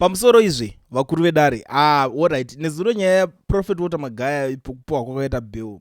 pamusoro izvi vakuru vedare alright nezuro nyaya yaProfet Walter Magaya kupuwa kwakaita bill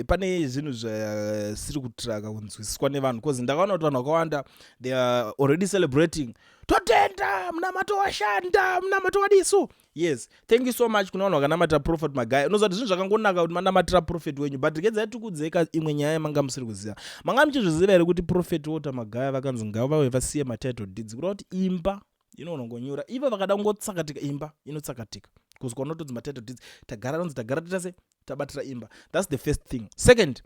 pane zvinhu zvisiri kutraka kunzwisiswa nevanhu cause ndakaona kuti vanhu vakawanda they are already celebrating totenda munamato washanda munamato wadiso. Yes, thank you so much kuna vanhu vakanamata Prophet Magaya. Unoziva kuti zvinhu zvakangonaka kuti manamatira prophet wenyu, but rekezai tikudzeka imwe nyaya manga musiri kuziva. Manga muchizviziva here kuti Prophet Walter Magaya vakanzi ngavave vasiye matitle deeds kuda kuti imba inonongonyura ivo vakada kungotsakatika imba inotsakatika kuzwa unotodzi matitle deeds tagara tatase tabatira imba. That's the first thing. Second,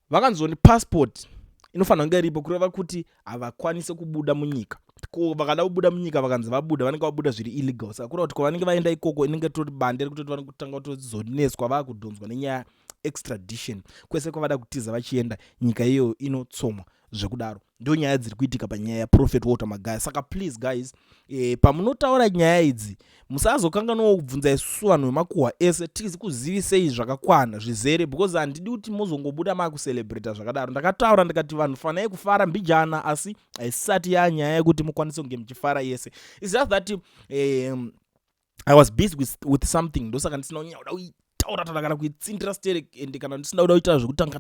vakanzoni passport inofanira kunge iripo kureva kuti havakwanise kubuda munyika. Ko vakada kubuda munyika vakanzi vabuda vanenge vabuda zviri illegal. Saka kureva kuti ko vanenge vaenda ikoko inenge tori bande rekuti vari kutanga kutozoneswa vakudhonzwa nenyaya extradition kwese kwavada kutiza vachienda nyika iyo inotsomwa zvekudaro. Ndio nyaya dziri kuitika panyaya yaProfet Walter Magaya. Saka please guys, pamunotaura nyaya idzi musazokanganwa kubvunza isusu vanhu vemakuhwa ese tizi kuzivisei zvakakwana zvizere, because handidi kuti muzongobuda makucelebrata zvakadaro. Ndakataura ndikati vanhu fanai kufara mbijana, asi haisati yanyaya yekuti mukwanise kunge muchifara yese. It's just that I was busy with something, ndosaka ndisina kunyauda taura kana kuitsindira stere ende kana ndisina kuda kuita zvekutanga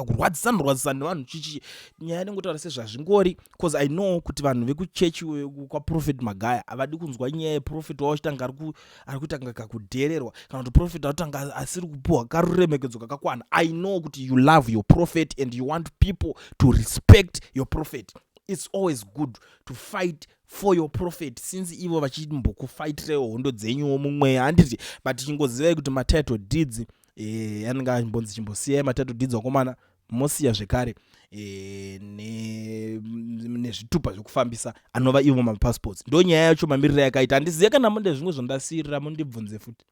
kurwadzisa nevanhu chichi nyaya nengotaura sezvazvingori, because I know kuti vanhu vekuchechi kwaProfet Magaya havadi kunzwa nyaya yeprofet wachitanga ari kutanga kakudhererwa kana kuti profet atanga asiri kupuwa karuremekedzo kakakwana. I know kuti you love your prophet and you want people to respect your prophet. It's always good to fight for your prophet since ivo vachimbokufaitirewo hondo dzenyu mumweya handiti, but chingozivai kuti matitle deeds yanenge achimbonzi chimbosiyai matitle deeds wakomana mosiya zvekare nezvitupa zvekufambisa anova ivo mapassports. Ndo nyaya yacho mamiriro yakaita. Handizive kana munde zvimwe zvandasiyirira mundibvunze futi.